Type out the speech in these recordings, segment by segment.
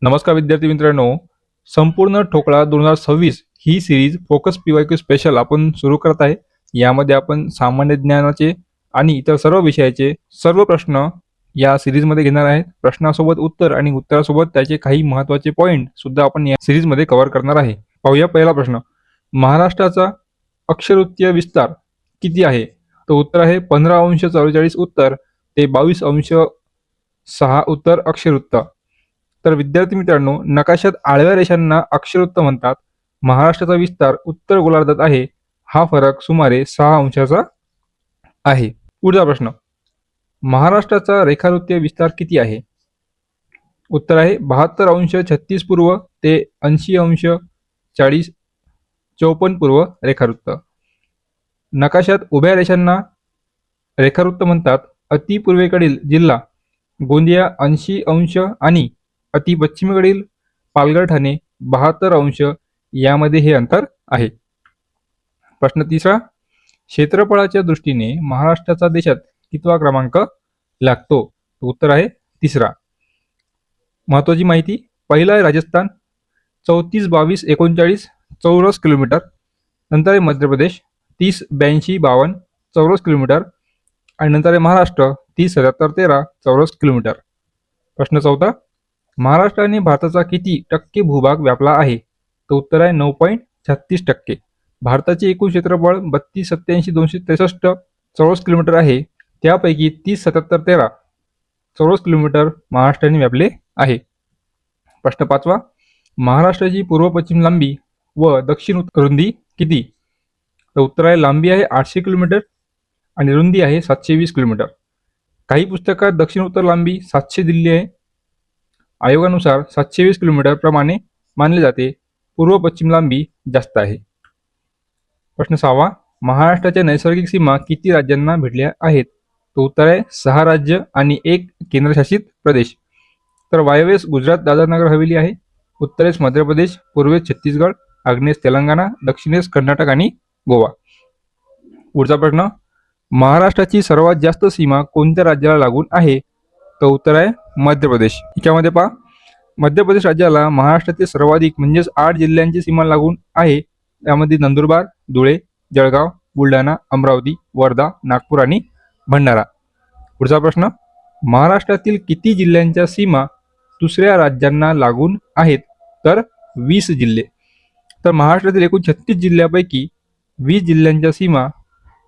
नमस्कार विद्यार्थी मित्रांनो, संपूर्ण ठोकळा 2026 ही सिरीज फोकस PYQ स्पेशल आपण सुरू करत आहे. यामध्ये आपण सामान्य ज्ञानाचे आणि इतर सर्व विषयाचे सर्व प्रश्न या सिरीजमध्ये घेणार आहेत. प्रश्नासोबत उत्तर आणि उत्तरासोबत त्याचे काही महत्त्वाचे पॉइंट सुद्धा आपण या सिरीजमध्ये कव्हर करणार आहे. पाहूया पहिला प्रश्न. महाराष्ट्राचा अक्षरवृत्तीय विस्तार किती आहे? तर उत्तर आहे 15°44 उत्तर ते 22°6 उत्तर अक्षरवृत्त. तर विद्यार्थी मित्रांनो, नकाशात आडव्या रेषांना अक्षरवृत्त म्हणतात. महाराष्ट्राचा विस्तार उत्तर गोलार्धात आहे. हा फरक सुमारे 6 अंशाचा आहे. पुढचा प्रश्न. महाराष्ट्राचा रेखावृत्तीय विस्तार किती आहे? उत्तर आहे 72°36 पूर्व ते 80°40 पूर्व रेखावृत्त. नकाशात उभ्या रेषांना रेखावृत्त म्हणतात. अति पूर्वेकडील जिल्हा गोंदिया 80° आणि अति पश्चिमेकडील पालघर ठाणे 72° यामध्ये हे अंतर आहे. प्रश्न तिसरा. क्षेत्रफळाच्या दृष्टीने महाराष्ट्राचा देशात कितवा क्रमांक लागतो? उत्तर आहे तिसरा. महत्वाची माहिती. पहिला आहे राजस्थान 34,22,39 चौरस किलोमीटर. नंतर आहे मध्य प्रदेश 30,82,52 चौरस किलोमीटर आणि नंतर आहे महाराष्ट्र 30,77,13 चौरस किलोमीटर. प्रश्न चौथा. महाराष्ट्राने भारताचा किती टक्के भूभाग व्यापला आहे? तर उत्तर आहे 9.36%. भारताचे एकूण क्षेत्रफळ 32,87,263 चौरस किलोमीटर आहे. त्यापैकी 30,77,13 चौरस किलोमीटर महाराष्ट्राने व्यापले आहे. प्रश्न पाचवा. महाराष्ट्राची पूर्व पश्चिम लांबी व दक्षिण रुंदी किती? तर उत्तर आहे लांबी आहे 800 किलोमीटर आणि रुंदी आहे 720 किलोमीटर. काही पुस्तकात दक्षिण उत्तर लांबी 700 दिली आहे. आयोगानुसार 720 किलोमीटर प्रमाणे मानले जाते. पूर्व पश्चिम लांबी जास्त आहे. प्रश्न सहावा. महाराष्ट्राच्या नैसर्गिक सीमा किती राज्यांना भेटल्या आहेत? तो उत्तर आहे 6 राज्य आणि 1 केंद्रशासित प्रदेश. तर वायव्येस गुजरात दादर नगर हवेली आहे. उत्तरेस मध्य प्रदेश, पूर्वेस छत्तीसगड, आग्नेयेस तेलंगणा, दक्षिणेस कर्नाटक आणि गोवा. पुढचा प्रश्न. महाराष्ट्राची सर्वात जास्त सीमा कोणत्या राज्याला लागून आहे? तर उत्तर आहे मध्य प्रदेश. याच्यामध्ये पहा, मध्य प्रदेश राज्याला महाराष्ट्रातील सर्वाधिक म्हणजेच 8 जिल्ह्यांची सीमा लागून आहे. त्यामध्ये नंदुरबार, धुळे, जळगाव, बुलढाणा, अमरावती, वर्धा, नागपूर आणि भंडारा. पुढचा प्रश्न. महाराष्ट्रातील किती जिल्ह्यांच्या सीमा दुसऱ्या राज्यांना लागून आहेत? तर 20 जिल्हे. तर महाराष्ट्रातील एकूण 36 जिल्ह्यापैकी 20 जिल्ह्यांच्या सीमा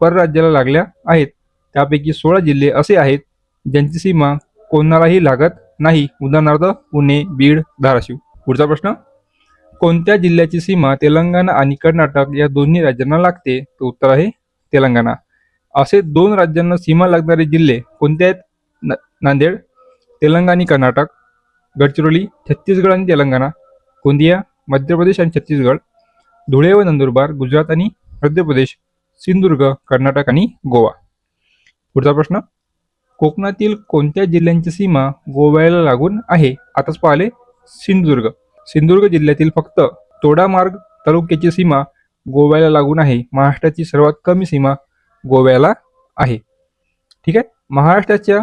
परराज्याला लागल्या आहेत. त्यापैकी 16 जिल्हे असे आहेत ज्यांची सीमा कोणालाही लागत नाही. उदाहरणार्थ पुणे, बीड, धाराशिव. पुढचा प्रश्न. कोणत्या जिल्ह्याची सीमा तेलंगणा आणि कर्नाटक या दोन्ही राज्यांना लागते? तर उत्तर आहे तेलंगणा. असे 2 राज्यांना सीमा लागणारे जिल्हे कोणते आहेत? नांदेड, तेलंगणा आणि कर्नाटक, गडचिरोली, छत्तीसगड आणि तेलंगणा, गोंदिया, मध्य प्रदेश आणि छत्तीसगड, धुळे व नंदुरबार, गुजरात आणि मध्य प्रदेश, सिंधुदुर्ग, कर्नाटक आणि गोवा. पुढचा प्रश्न. कोकणातील कोणत्या जिल्ह्यांची सीमा गोव्याला लागून आहे? आताच पाहिले सिंधुदुर्ग. सिंधुदुर्ग जिल्ह्यातील फक्त तोडामार्ग तालुक्याची सीमा गोव्याला लागून आहे. महाराष्ट्राची सर्वात कमी सीमा गोव्याला आहे. ठीक आहे. महाराष्ट्राच्या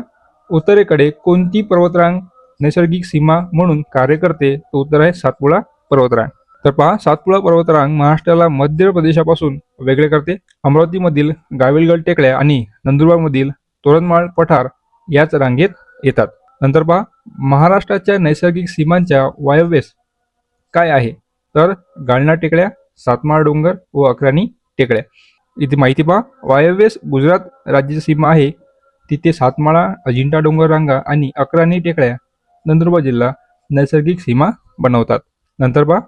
उत्तरेकडे कोणती पर्वतरांग नैसर्गिक सीमा म्हणून कार्य करते? तो उत्तर आहे सातपुडा पर्वतरांग. तर पहा, सातपुडा पर्वतरांग महाराष्ट्राला मध्य प्रदेशापासून वेगळे करते. अमरावतीमधील गाविलगड टेकड्या आणि नंदुरबारमधील तोरणमाळ पठार याच रांगेत येतात. नंतर पहा, महाराष्ट्राच्या नैसर्गिक सीमांच्या वायव्येस काय आहे? तर गाळणा टेकड्या, सातमाळ डोंगर व अक्राणी टेकड्या. इथे माहिती पहा, वायव्येस गुजरात राज्याची सीमा आहे. तिथे सातमाळा, अजिंठा डोंगर रांगा आणि अक्राणी टेकड्या नंदुरबार जिल्हा नैसर्गिक सीमा बनवतात. नंतर पहा,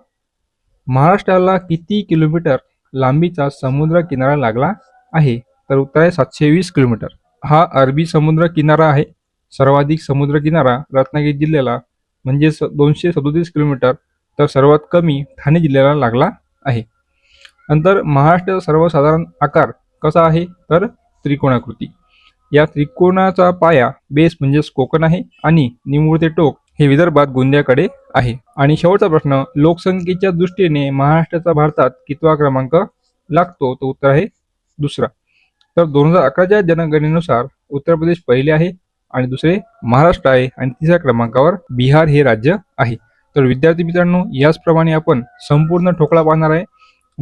महाराष्ट्राला किती किलोमीटर लांबीचा समुद्र किनारा लागला आहे? तर उत्तर आहे 720 किलोमीटर. हा अरबी समुद्र किनारा आहे. सर्वाधिक समुद्र किनारा रत्नागिरी जिल्ह्याला म्हणजे 237 किलोमीटर, तर सर्वात कमी ठाणे जिल्ह्याला लागला आहे. नंतर महाराष्ट्राचा सर्वसाधारण आकार कसा आहे? तर त्रिकोणाकृती. या त्रिकोणाचा पाया बेस म्हणजेच कोकण आहे आणि निमुळते टोक हे विदर्भात गोंदियाकडे आहे. आणि शेवटचा प्रश्न. लोकसंख्येच्या दृष्टीने महाराष्ट्राचा भारतात कितवा क्रमांक लागतो? तो उत्तर आहे दुसरा. तर 2011च्या जनगणनेनुसार उत्तर प्रदेश पहिले आहे आणि दुसरे महाराष्ट्र आहे आणि तिसऱ्या क्रमांकावर बिहार हे राज्य आहे. तर विद्यार्थी मित्रांनो, याचप्रमाणे आपण संपूर्ण ठोकळा पाहणार आहे,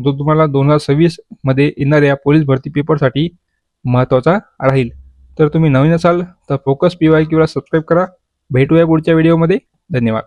जो तुम्हाला 2026 मध्ये येणाऱ्या पोलीस भरती पेपरसाठी महत्त्वाचा राहील. तर तुम्ही नवीन असाल तर फोकस PYQ ला सबस्क्राईब करा. भेटूया पुढच्या व्हिडिओमध्ये. धन्यवाद.